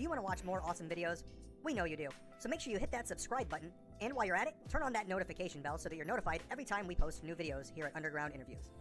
Do you want to watch more awesome videos? We know you do. So make sure you hit that subscribe button, and while you're at it, turn on that notification bell so that you're notified every time we post new videos here at Underground Interviews.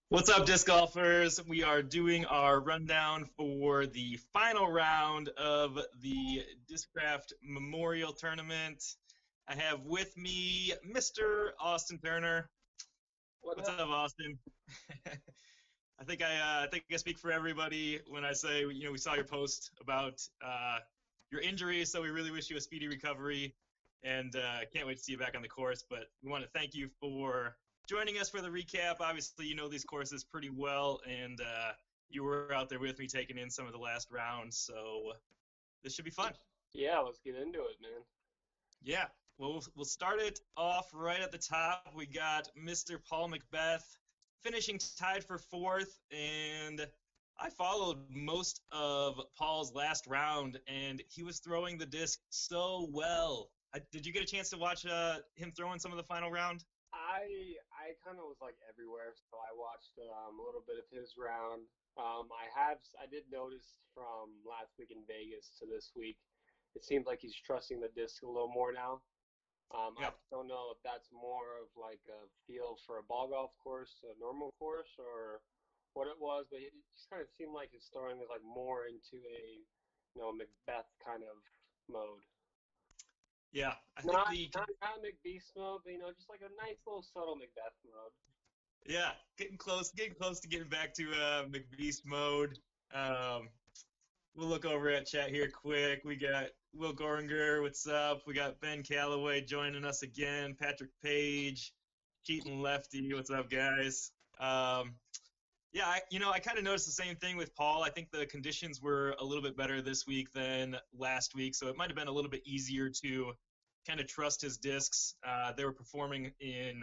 What's up, disc golfers? We are doing our rundown for the final round of the Discraft Memorial Tournament. I have with me Mr. Austin Turner. What's up, Austin? I think I speak for everybody when I say, we saw your post about your injury, so we really wish you a speedy recovery, and can't wait to see you back on the course. But we want to thank you for joining us for the recap. Obviously, you know these courses pretty well, and you were out there with me taking in some of the last rounds, so this should be fun. Yeah, let's get into it, man. Yeah, well, we'll start it off right at the top. We got Mr. Paul Macbeth finishing tied for fourth, and I followed most of Paul's last round, and he was throwing the disc so well. Did you get a chance to watch him throwing some of the final round? I kind of was like everywhere, so I watched a little bit of his round. I did notice from last week in Vegas to this week, it seems like he's trusting the disc a little more now. I don't know if that's more of like a feel for a ball golf course, a normal course, or what it was, but it just kind of seemed like his throwing was like more into a, Macbeth kind of mode. Yeah, I Not think not McBeast mode, but just like a nice little subtle Macbeth mode. Yeah, getting close to getting back to McBeast mode. We'll look over at chat here quick. We got Will Goringer, what's up? We got Ben Calloway joining us again. Patrick Page, Cheatin' Lefty, what's up, guys? Yeah, I kind of noticed the same thing with Paul. I think the conditions were a little bit better this week than last week, so it might have been a little bit easier to kind of trust his discs. They were performing in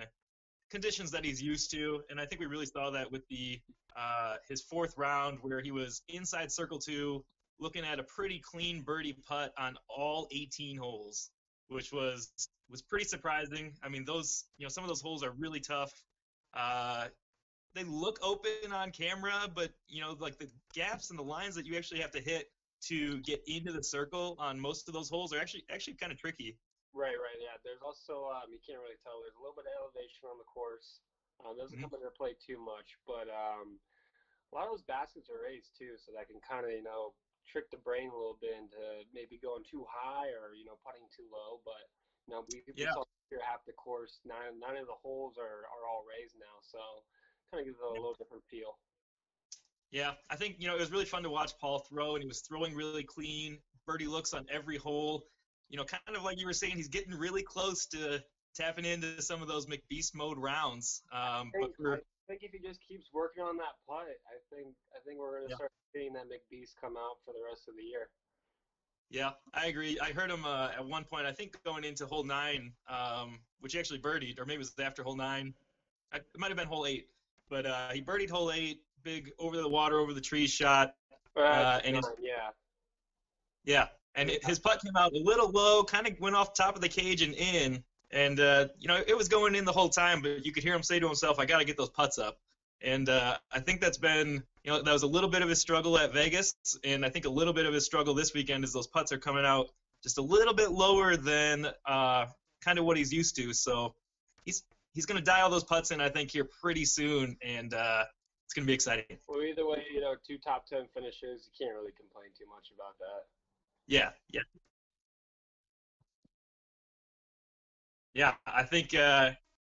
conditions that he's used to, and I think we really saw that with his fourth round where he was inside circle 2, looking at a pretty clean birdie putt on all 18 holes, which was pretty surprising. I mean, some of those holes are really tough. They look open on camera, but like the gaps and the lines that you actually have to hit to get into the circle on most of those holes are actually kind of tricky. Right, yeah. There's also, you can't really tell, there's a little bit of elevation on the course. Doesn't come into play too much, but a lot of those baskets are raised too, so that can kind of, trick the brain a little bit into maybe going too high or, putting too low. But, we saw here half the course, nine of the holes are all raised now, so kind of gives it a little different feel. Yeah, I think, it was really fun to watch Paul throw, and he was throwing really clean, birdie looks on every hole. Kind of like you were saying, he's getting really close to tapping into some of those McBeast mode rounds. I think if he just keeps working on that putt, I think we're going to start seeing that McBeast come out for the rest of the year. Yeah, I agree. I heard him at one point, I think going into hole 9, which he actually birdied, or maybe it was after hole 9. It might have been hole 8, but he birdied hole 8, big over the water, over the trees shot. And his, Yeah. yeah, and his putt came out a little low, kind of went off top of the cage and in. And, it was going in the whole time, but you could hear him say to himself, I got to get those putts up. And I think that's been, that was a little bit of his struggle at Vegas. And I think a little bit of his struggle this weekend is those putts are coming out just a little bit lower than kind of what he's used to. So he's going to dial those putts in, I think, here pretty soon. And it's going to be exciting. Well, either way, 2 top 10 finishes, you can't really complain too much about that. Yeah, yeah. Yeah, I think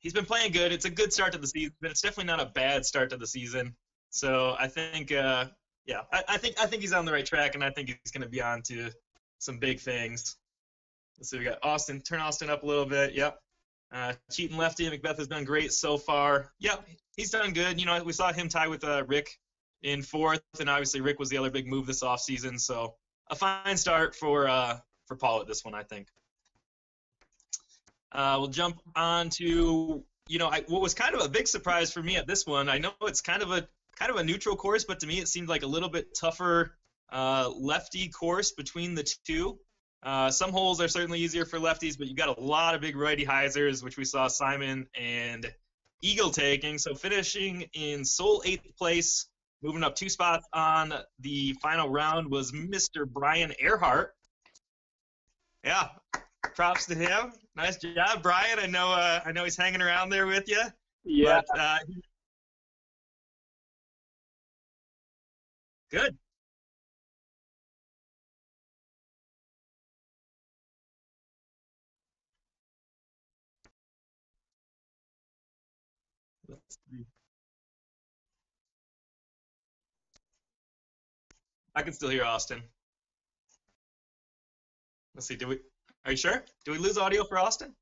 he's been playing good. It's a good start to the season, but it's definitely not a bad start to the season. So I think, I think he's on the right track, and I think he's going to be on to some big things. Let's see, we got Austin. Turn Austin up a little bit. Yep. Cheating lefty. Macbeth has done great so far. Yep, he's done good. We saw him tie with Rick in 4th, and obviously Rick was the other big move this offseason. So a fine start for Paul at this one, I think. We'll jump on to what was kind of a big surprise for me at this one. I know it's kind of a neutral course, but to me it seemed like a little bit tougher lefty course between the two. Some holes are certainly easier for lefties, but you got a lot of big righty hyzers, which we saw Simon and Eagle taking. So finishing in sole 8th place, moving up 2 spots on the final round was Mr. Brian Earhart. Yeah, props to him. Nice job, Brian. I know he's hanging around there with you. Yeah. But, good. Let's see. I can still hear Austin. Let's see. Are you sure? Do we lose audio for Austin?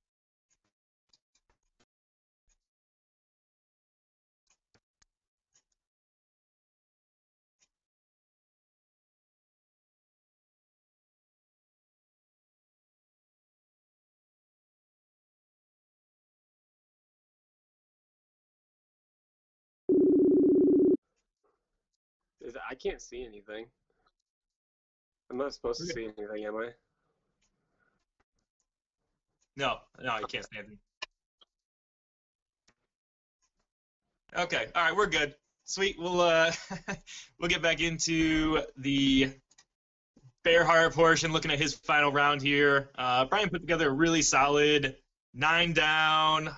I can't see anything. I'm not supposed to see anything, am I? No, you can't say anything. Okay, all right, we're good. Sweet. We'll we'll get back into the Bearheart portion, looking at his final round here. Brian put together a really solid 9 down,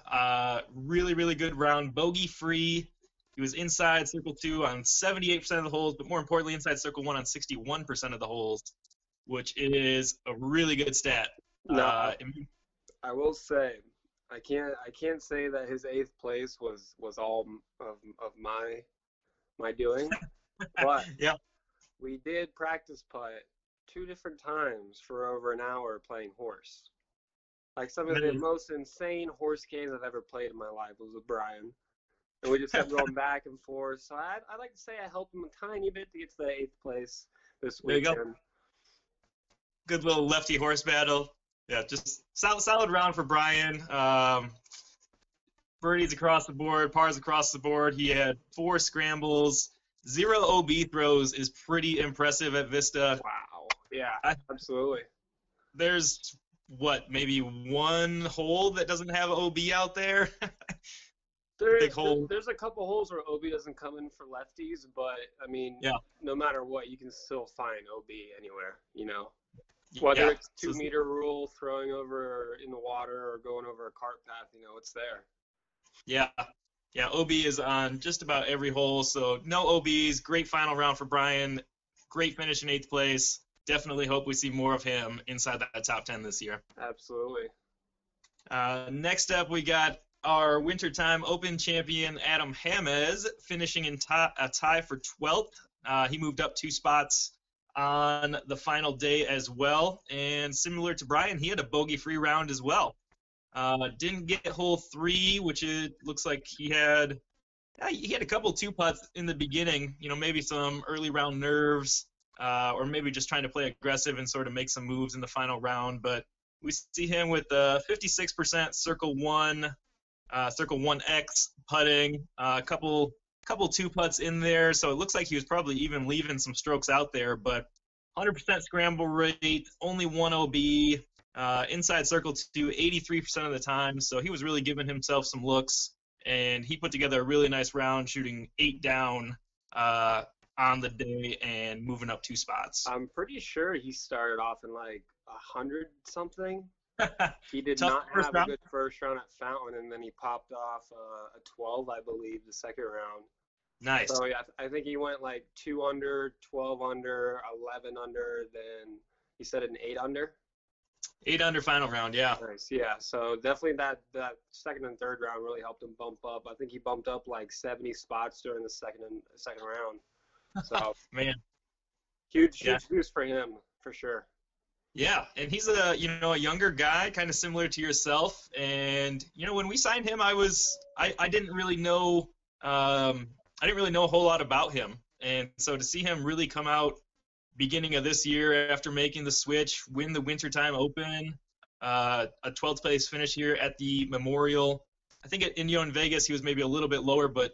really, really good round, bogey free. He was inside circle 2 on 78% of the holes, but more importantly, inside circle 1 on 61% of the holes, which is a really good stat. No, I will say, I can't say that his 8th place was all of my doing, but yeah, we did practice putt 2 different times for over an hour playing horse. Like some of the most insane horse games I've ever played in my life was with Brian. And we just kept going back and forth. So I'd like to say I helped him a tiny bit to get to the 8th place this weekend. There you go. Good little lefty horse battle. Yeah, just solid round for Brian. Birdies across the board, pars across the board. He had 4 scrambles. 0 OB throws is pretty impressive at Vista. Wow. Yeah, absolutely. There's, maybe 1 hole that doesn't have OB out there? There's a couple holes where OB doesn't come in for lefties, but, I mean, no matter what, you can still find OB anywhere, Whether it's 2-meter rule, throwing over in the water, or going over a cart path, it's there. Yeah. Yeah, OB is on just about every hole, so no OBs. Great final round for Brian. Great finish in 8th place. Definitely hope we see more of him inside that top 10 this year. Absolutely. Next up, we got our Wintertime Open champion, Adam James, finishing in a tie for 12th. He moved up 2 spots on the final day as well. And similar to Brian, he had a bogey-free round as well. Didn't get hole 3, which it looks like he had a couple 2 putts in the beginning, maybe some early round nerves. or maybe just trying to play aggressive and sort of make some moves in the final round. But we see him with 56% circle 1X putting, a couple two putts in there. So it looks like he was probably even leaving some strokes out there, but 100% scramble rate, only 1 OB, inside circle 2, 83% of the time. So he was really giving himself some looks, and he put together a really nice round, shooting 8 down on the day and moving up 2 spots. I'm pretty sure he started off in like 100 something. He did Tough not first have round. a good first round at Fountain, and then he popped off a 12, I believe, the second round. Nice. So yeah, I think he went like 2 under, 12 under, 11 under, then he said an 8 under. 8 under final round, yeah. Nice, yeah. So definitely that second and third round really helped him bump up. I think he bumped up like 70 spots during the second round. So Man. huge boost for him for sure. Yeah, and he's a younger guy, kind of similar to yourself. And when we signed him, I didn't really know a whole lot about him. And so to see him really come out beginning of this year after making the switch, win the Wintertime Open, a 12th place finish here at the Memorial. I think in Vegas he was maybe a little bit lower, but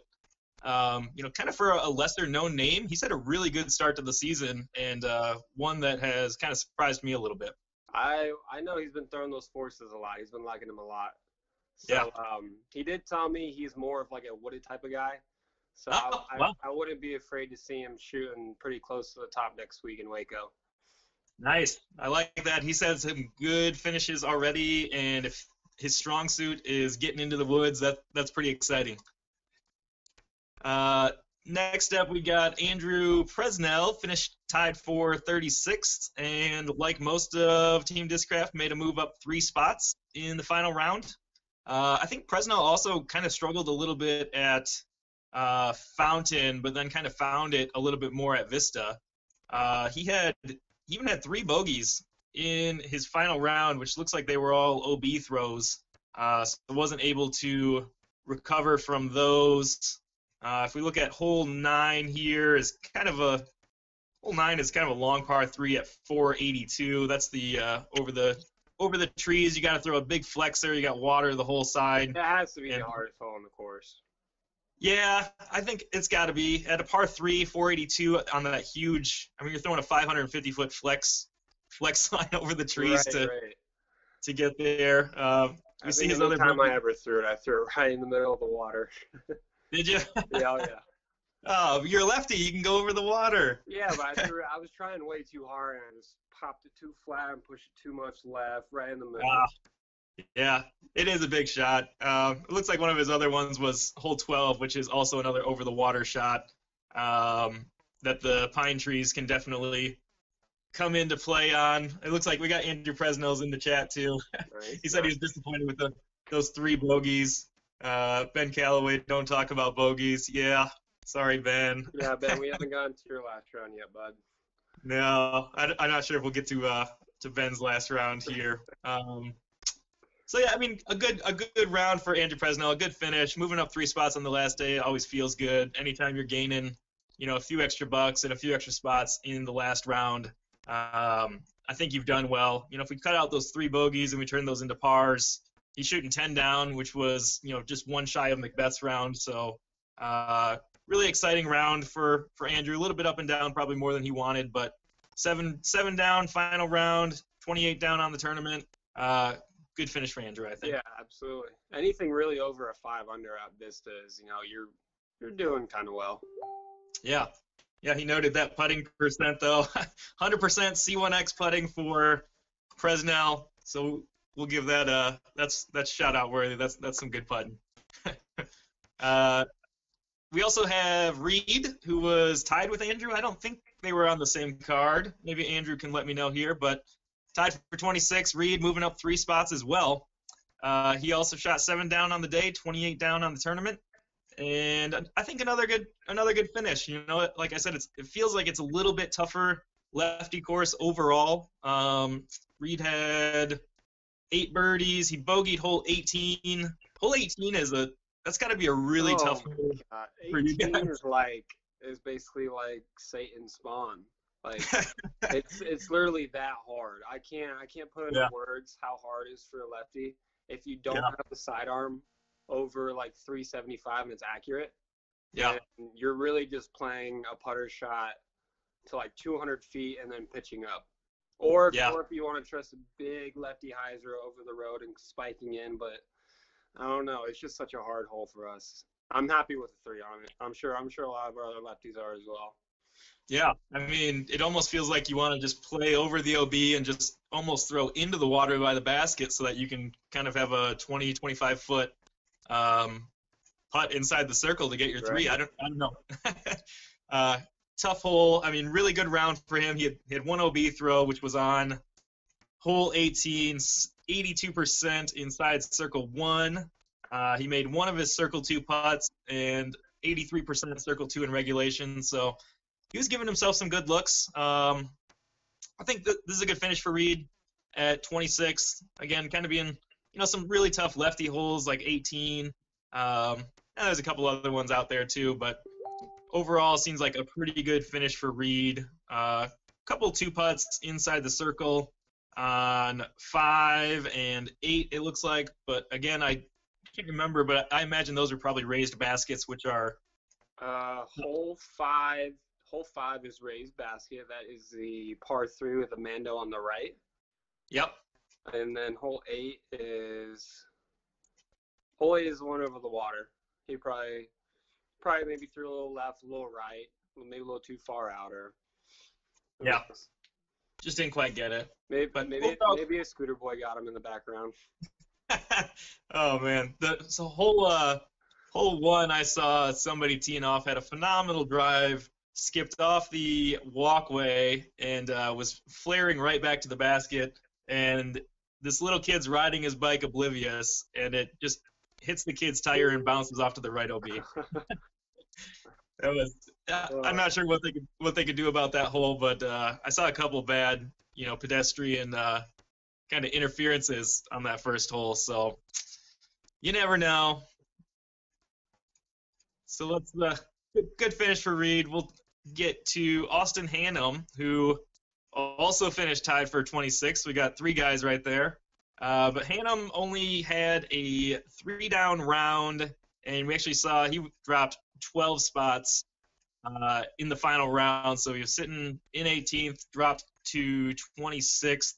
kind of for a lesser known name, he's had a really good start to the season, and one that has kind of surprised me a little bit. I know he's been throwing those forces a lot. He's been liking them a lot. So Yeah. He did tell me he's more of like a wooded type of guy. So Wow. I wouldn't be afraid to see him shooting pretty close to the top next week in Waco. Nice. I like that. He said some good finishes already, and if his strong suit is getting into the woods, that's pretty exciting. Next up, we got Andrew Presnell, finished tied for 36th, and like most of Team Discraft, made a move up 3 spots in the final round. I think Presnell also kind of struggled a little bit at Fountain, but then kind of found it a little bit more at Vista. He even had 3 bogeys in his final round, which looks like they were all OB throws, so wasn't able to recover from those. If we look at hole 9 here, hole 9 is kind of a long par 3 at 482. That's the over the trees. You got to throw a big flexor. You got water the whole side. That has to be the hardest hole on the course. Yeah, I think it's got to be at a par 3, 482 on that huge. I mean, you're throwing a 550-foot flex line over the trees to get there. I think the time I ever threw it, I threw it right in the middle of the water. Did you? Yeah. Oh, you're a lefty. You can go over the water. Yeah, but I was trying way too hard, and I just popped it too flat and pushed it too much left, right in the middle. Yeah, it is a big shot. It looks like one of his other ones was hole 12, which is also another over-the-water shot that the pine trees can definitely come into play on. It looks like we got Andrew Presnell's in the chat, too. Nice. He said he was disappointed with those 3 bogeys. Ben Calloway, don't talk about bogeys. Yeah, sorry, Ben. Yeah, Ben, we haven't gotten to your last round yet, bud. No, I'm not sure if we'll get to Ben's last round here. So yeah, I mean, a good round for Andrew Presnell, a good finish. Moving up 3 spots on the last day always feels good. Anytime you're gaining, a few extra bucks and a few extra spots in the last round, I think you've done well. If we cut out those 3 bogeys and we turn those into pars, he's shooting 10 down, which was, just 1 shy of Macbeth's round. So really exciting round for Andrew. A little bit up and down, probably more than he wanted, but 7 down final round, 28 down on the tournament. Good finish for Andrew, I think. Yeah, absolutely. Anything really over a 5 under at Vista is, you're doing kind of well. Yeah. Yeah, he noted that putting percent, though. 100% C1X putting for Presnell. So we'll give that that's shout out worthy. That's some good putting. We also have Reed, who was tied with Andrew. I don't think they were on the same card. Maybe Andrew can let me know here, but tied for 26. Reed moving up 3 spots as well. He also shot 7 down on the day, 28 down on the tournament, and I think another good finish. Like I said, it feels like it's a little bit tougher lefty course overall. Reed had 8 birdies. He bogeyed hole 18. Hole 18 that's got to be a really tough hole for you guys. 18 is basically like Satan's spawn. Like it's literally that hard. I can't put into words how hard it is for a lefty. If you don't have the sidearm over like 375 and it's accurate, and you're really just playing a putter shot to like 200 feet and then pitching up. Or if you want to trust a big lefty hyzer over the road and spiking in, but I don't know. It's just such a hard hole for us. I'm happy with the 3 on it. I'm sure a lot of our other lefties are as well. Yeah, I mean, it almost feels like you want to just play over the OB and just almost throw into the water by the basket so that you can kind of have a 20, 25-foot putt inside the circle to get your 3. I don't know. Tough hole. I mean, really good round for him. He had 1 OB throw, which was on hole 18, 82% inside circle 1. He made 1 of his circle 2 putts and 83% circle 2 in regulation. So he was giving himself some good looks. I think this is a good finish for Reed at 26. Again, kind of being, some really tough lefty holes like 18. And there's a couple other ones out there too, but overall seems like a pretty good finish for Reed. Couple 2 putts inside the circle on 5 and 8, it looks like. But again, I can't remember, but I imagine those are probably raised baskets, which are hole 5. Hole 5 is raised basket. That is the par 3 with the Mando on the right. Yep. And then hole 8 is the one over the water. He probably maybe threw a little left, a little right, maybe a little too far out, or just didn't quite get it. Maybe a scooter boy got him in the background. Oh man, so hole 1, I saw somebody teeing off, had a phenomenal drive, skipped off the walkway and was flaring right back to the basket, and this little kid's riding his bike oblivious, and it just hits the kid's tire and bounces off to the right OB. I'm not sure what they could do about that hole, but I saw a couple bad, pedestrian kind of interferences on that first hole, so you never know. So let's good finish for Reed. We'll get to Austin Hannum, who also finished tied for 26. We got 3 guys right there. But Hannum only had a 3-down round, and we actually saw he dropped 12 spots in the final round. So he was sitting in 18th, dropped to 26th.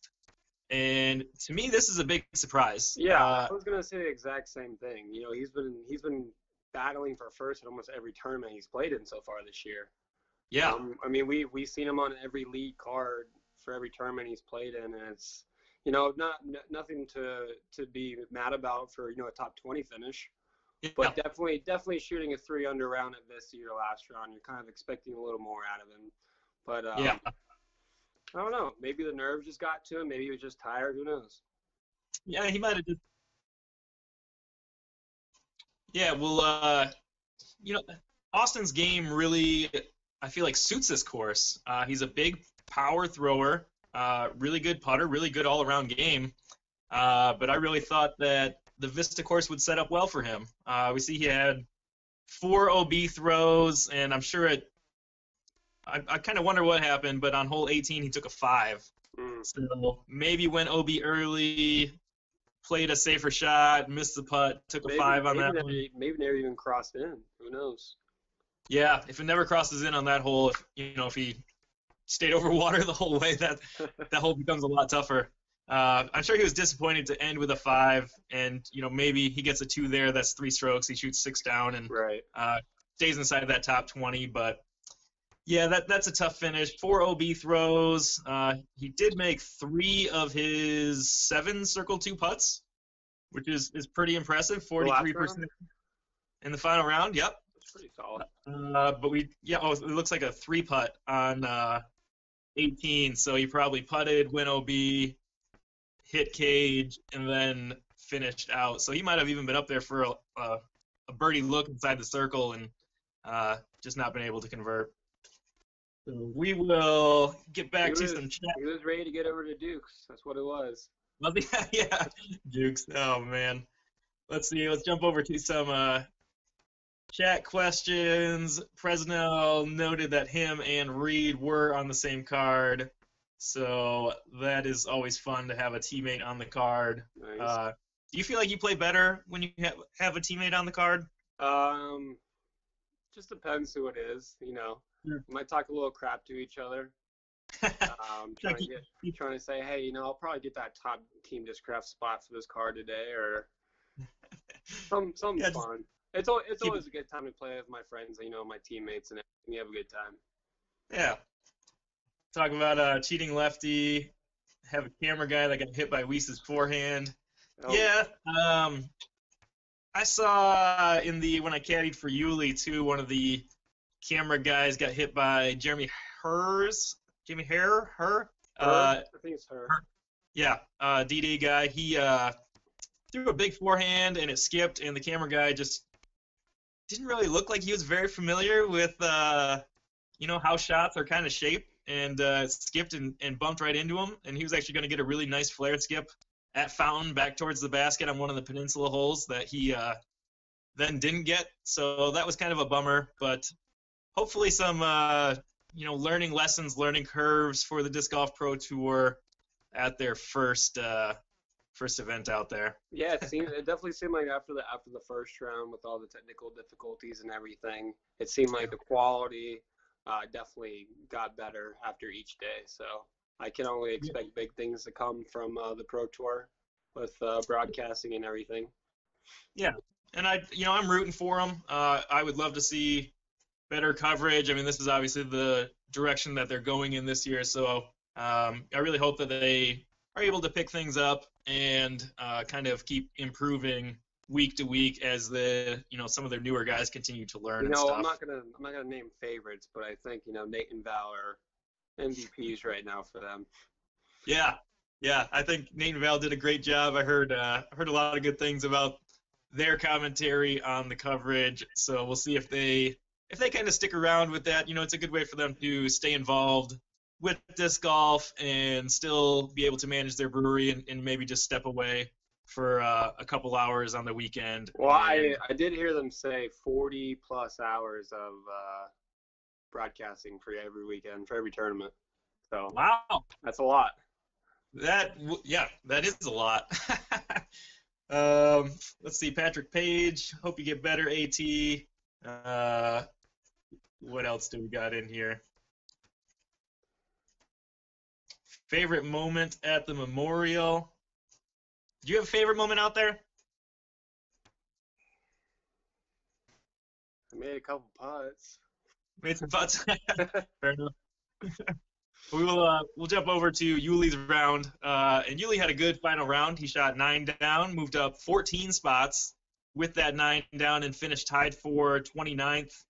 And to me, this is a big surprise. Yeah, I was gonna say the exact same thing. He's been battling for first in almost every tournament he's played in so far this year. Yeah. I mean, we've seen him on every lead card for every tournament he's played in, and it's nothing to be mad about for a top 20 finish. Yeah. But definitely shooting a 3 under round at this year last round. You're kind of expecting a little more out of him. But I don't know. Maybe the nerves just got to him. Maybe he was just tired. Who knows? Yeah, he might have just. Yeah, well, Austin's game really, I feel like, suits this course. He's a big power thrower, really good putter, really good all-around game. But I really thought that the Vista course would set up well for him. We see he had 4 OB throws, and I'm sure I kind of wonder what happened, but on hole 18 he took a 5. So maybe went OB early, played a safer shot, missed the putt, took a 5 on that one. Maybe never even crossed in. Who knows? Yeah, if it never crosses in on that hole, if he stayed over water the whole way, that hole becomes a lot tougher. I'm sure he was disappointed to end with a 5, and maybe he gets a 2 there. That's 3 strokes. He shoots 6 down and stays inside of that top 20. But yeah, that's a tough finish. 4 OB throws. He did make 3 of his 7 circle 2 putts, which is pretty impressive. 43% in the final round. Yep. That's pretty solid. But it looks like a 3 putt on 18. So he probably putted, went OB, hit cage, and then finished out. So he might have even been up there for a birdie look inside the circle and just not been able to convert. So we will get back to some chat. He was ready to get over to Dukes. That's what it was. Yeah, Dukes. Oh, man. Let's see. Let's jump over to some Chat questions. Presnell noted that him and Reed were on the same card, so that is always fun to have a teammate on the card. Nice. Do you feel like you play better when you have a teammate on the card? Just depends who it is. You know, Sure. we might talk a little crap to each other. Trying to say, hey, you know, I'll probably get that top team Discraft spot for this card today, or something Yeah, fun. It's always a good time to play with my friends, you know, my teammates, and everything. You have a good time. yeah. Talk about cheating lefty. Have a camera guy that got hit by Weiss's forehand. Oh, Yeah. I saw when I caddied for Yuli too, one of the camera guys got hit by Jeremy Hers. Her. her? I think it's her. Yeah, DD guy. He threw a big forehand and it skipped, and the camera guy just didn't really look like he was very familiar with how shots are kind of shaped, and skipped and bumped right into him, and he was actually going to get a really nice flare skip at Fountain back towards the basket on one of the peninsula holes that he then didn't get. So that was kind of a bummer, but hopefully some learning lessons, learning curves for the Disc Golf Pro Tour at their first event out there. Yeah, it definitely seemed like after the first round, with all the technical difficulties and everything, it seemed like the quality definitely got better after each day. So I can only expect big things to come from the Pro Tour with broadcasting and everything. Yeah, and I'm rooting for them. I would love to see better coverage. I mean, this is obviously the direction that they're going in this year, so I really hope that they are able to pick things up and kind of keep improving week to week as some of their newer guys continue to learn and stuff. I'm not gonna name favorites, but I think Nate and Val are MVPs right now for them. Yeah, I think Nate and Val did a great job. I heard a lot of good things about their commentary on the coverage, so we'll see if they kind of stick around with that. It's a good way for them to stay involved with disc golf and still be able to manage their brewery and maybe just step away for a couple hours on the weekend. Well, I did hear them say 40 plus hours of broadcasting for every weekend, for every tournament. So wow, that's a lot. That is a lot. Let's see, Patrick Page. Hope you get better, AT. What else do we got in here? Favorite moment at the Memorial. Do you have a favorite moment out there? I made a couple putts. Made some putts. Fair enough. We'll jump over to Yuli's round. And Yuli had a good final round. He shot 9 down, moved up 14 spots with that 9 down, and finished tied for 29th.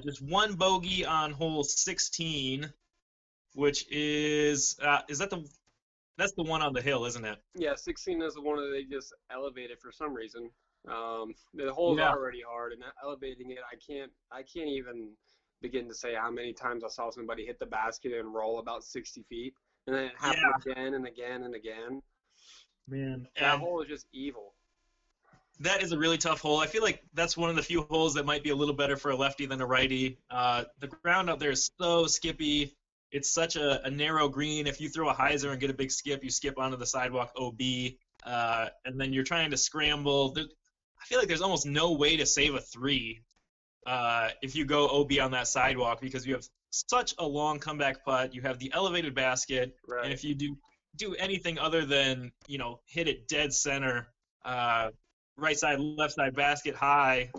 Just one bogey on hole 16, which is that's the one on the hill, isn't it? Yeah, 16 is the one that they just elevated for some reason. The hole's already hard, and elevating it, I can't even begin to say how many times I saw somebody hit the basket and roll about 60 feet, and then it happened again and again and again. Man, that hole is just evil. That is a really tough hole. I feel like that's one of the few holes that might be a little better for a lefty than a righty. The ground out there is so skippy. It's such a narrow green. If you throw a hyzer and get a big skip, you skip onto the sidewalk OB, and then you're trying to scramble. I feel like there's almost no way to save a 3 if you go OB on that sidewalk, because you have such a long comeback putt. You have the elevated basket, right. And if you do anything other than hit it dead center, right side, left side, basket high,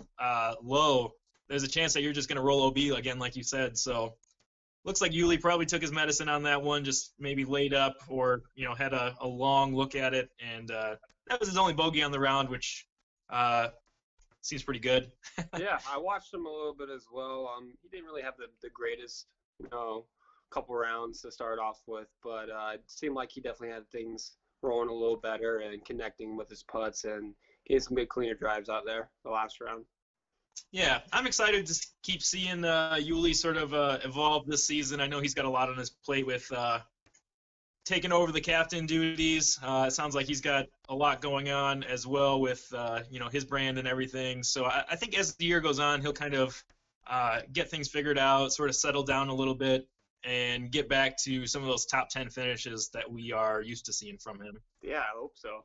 low, there's a chance that you're just going to roll OB again, like you said. So looks like Yuli probably took his medicine on that one, just maybe laid up or, had a long look at it. And that was his only bogey on the round, which seems pretty good. Yeah, I watched him a little bit as well. He didn't really have the greatest, couple rounds to start off with, but it seemed like he definitely had things rolling a little better and connecting with his putts and getting some good cleaner drives out there the last round. Yeah, I'm excited to keep seeing Yuli sort of evolve this season. I know he's got a lot on his plate with taking over the captain duties. It sounds like he's got a lot going on as well with his brand and everything. So I think as the year goes on, he'll kind of get things figured out, sort of settle down a little bit, and get back to some of those top 10 finishes that we are used to seeing from him. Yeah, I hope so.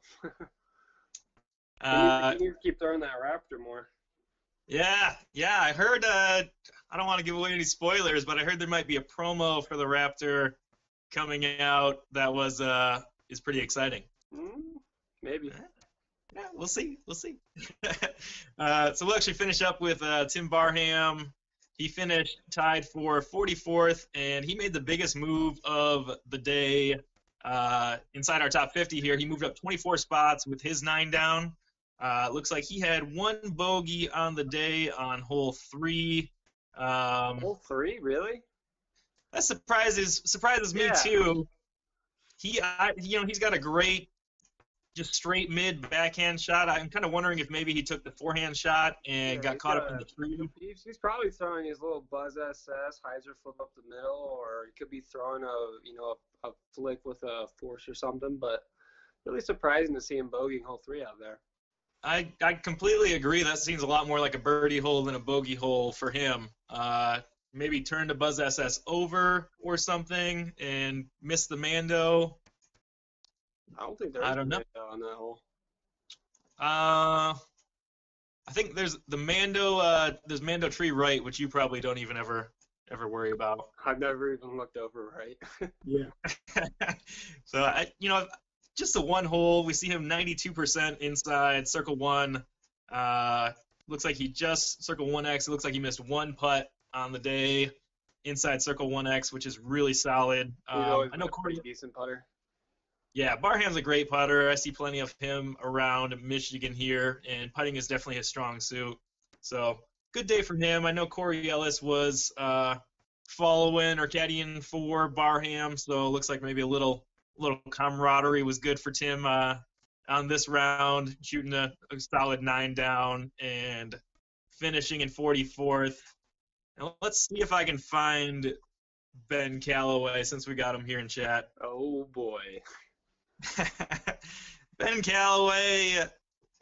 Uh, he needs to keep throwing that Raptor more. Yeah, I heard. I don't want to give away any spoilers, but I heard there might be a promo for the Raptor coming out that is pretty exciting. Maybe. Yeah, we'll see. So we'll actually finish up with Tim Barham. He finished tied for 44th, and he made the biggest move of the day inside our top 50 here. He moved up 24 spots with his 9 down. Looks like he had 1 bogey on the day on hole 3. Hole 3, really? That surprises me too. He's got a great, just straight mid backhand shot. I'm kind of wondering if maybe he took the forehand shot and got caught up in the tree. He's probably throwing his little Buzz SS hyzer flip up the middle, or he could be throwing a flick with a force or something. But really surprising to see him bogeying hole 3 out there. I completely agree. That seems a lot more like a birdie hole than a bogey hole for him. Maybe turned a Buzz SS over or something and missed the Mando. I don't think there's a Mando on that hole. I think there's the Mando. There's Mando tree right, which you probably don't even ever worry about. I've never even looked over right. Yeah. So just the 1 hole. We see him 92% inside circle 1. Looks like he just circle 1X. It looks like he missed 1 putt on the day inside circle 1X, which is really solid. I know Corey's a decent putter. Yeah, Barham's a great putter. I see plenty of him around Michigan here, and putting is definitely his strong suit. So good day for him. I know Corey Ellis was following or caddying for Barham, so it looks like maybe a little camaraderie was good for Tim on this round, shooting a solid 9 down and finishing in 44th. Now let's see if I can find Ben Calloway since we got him here in chat. Oh boy. Ben Calloway,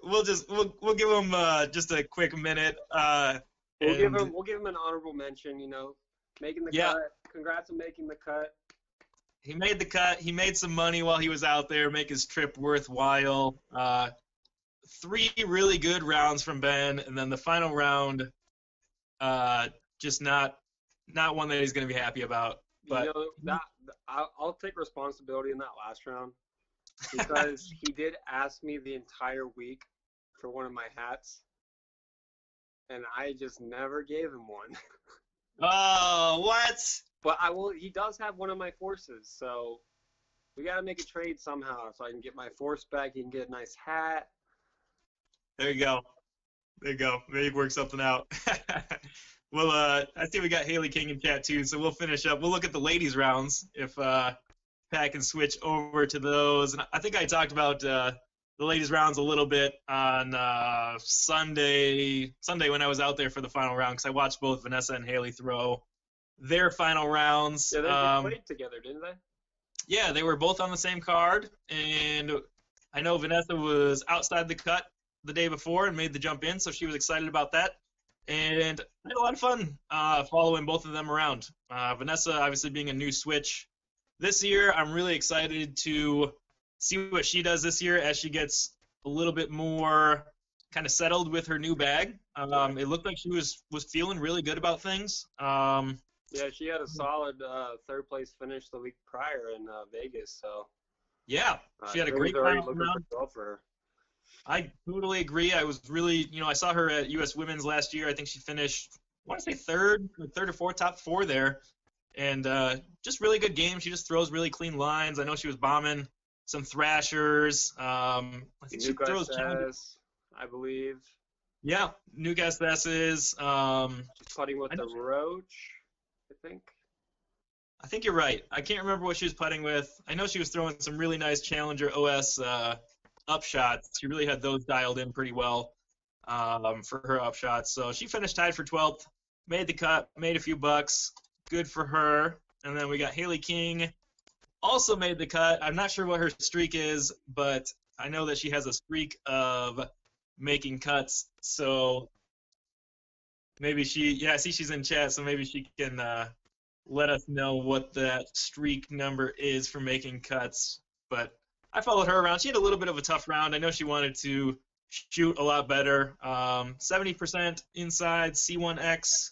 we'll give him just a quick minute. We'll give him an honorable mention. Making the cut. Congrats on making the cut. He made the cut. He made some money while he was out there, make his trip worthwhile. 3 really good rounds from Ben, and then the final round, just not one that he's going to be happy about. But I'll take responsibility in that last round because he did ask me the entire week for one of my hats, and I just never gave him one. Oh, what? But he does have one of my forces, so we got to make a trade somehow so I can get my force back. He can get a nice hat. There you go. Maybe work something out. Well, I see we got Haley King in chat too, so we'll finish up. We'll look at the ladies' rounds if Pat can switch over to those. And I think I talked about the ladies' rounds a little bit on Sunday when I was out there for the final round because I watched both Vanessa and Haley throw their final rounds. Yeah, they played together, didn't they? Yeah, they were both on the same card, and I know Vanessa was outside the cut the day before and made the jump in, so she was excited about that. And I had a lot of fun following both of them around. Vanessa, obviously, being a new switch this year, I'm really excited to see what she does this year as she gets a little bit more kind of settled with her new bag. It looked like she was feeling really good about things. Yeah, she had a solid third place finish the week prior in Vegas. So yeah, she had a great final round. Well for her. I totally agree. I was really, I saw her at U.S. Women's last year. I think she finished, I want to say third or fourth, top 4 there. And just really good game. She just throws really clean lines. I know she was bombing some thrashers. I think she throws S, I believe. Yeah, Newcastle S's. She's putting with the Roach, I think. I think you're right. I can't remember what she was putting with. I know she was throwing some really nice Challenger OS up shots. She really had those dialed in pretty well for her up shots. So she finished tied for 12th, made the cut, made a few bucks. Good for her. And then we got Haley King also made the cut. I'm not sure what her streak is, but I know that she has a streak of making cuts. So maybe yeah, I see she's in chat, so maybe she can let us know what that streak number is for making cuts. But I followed her around. She had a little bit of a tough round. I know she wanted to shoot a lot better. 70% inside C1X.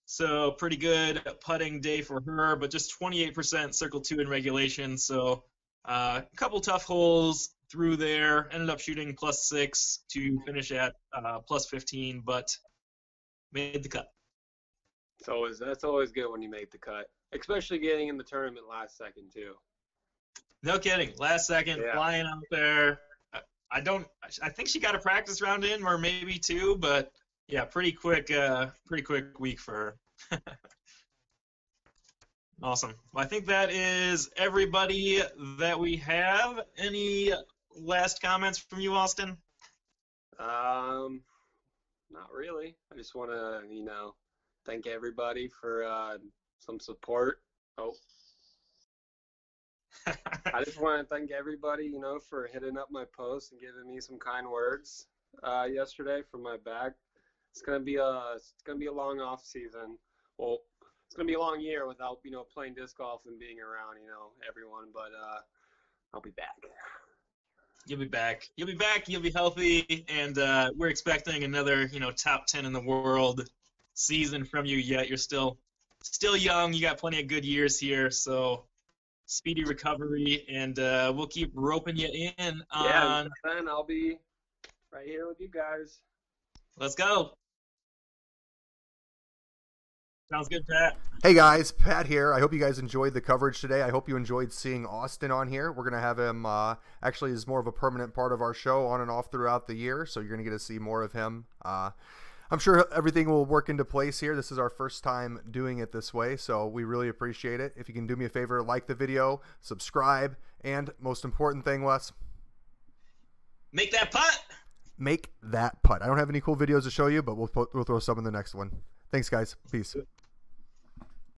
So pretty good putting day for her, but just 28% circle 2 in regulation. So a couple tough holes through there. Ended up shooting +6 to finish at +15, but made the cut. That's always good when you make the cut, especially getting in the tournament last second too. No kidding. Last second, Yeah. flying out there. I think she got a practice round in, or maybe 2, but yeah, pretty quick week for her. Awesome. Well, I think that is everybody that we have. Any last comments from you, Austin? Not really. I just want to, thank everybody for some support. Oh. I just want to thank everybody, for hitting up my post and giving me some kind words yesterday from my back. It's gonna be a long off season. Well, it's gonna be a long year without playing disc golf and being around everyone. But I'll be back. You'll be back. You'll be back. You'll be healthy, and we're expecting another top 10 in the world season from you. Yet you're still young. You got plenty of good years here, so speedy recovery, and we'll keep roping you in. Yeah, then I'll be right here with you guys. Let's go. Sounds good, Pat. Hey guys, Pat here. I hope you guys enjoyed the coverage today. I hope you enjoyed seeing Austin on here. We're going to have him actually as more of a permanent part of our show on and off throughout the year, so you're going to get to see more of him. I'm sure everything will work into place here. This is our first time doing it this way, so we really appreciate it. If you can do me a favor, like the video, subscribe, and most important thing, Wes, make that putt. Make that putt. I don't have any cool videos to show you, but we'll throw some in the next one. Thanks, guys. Peace.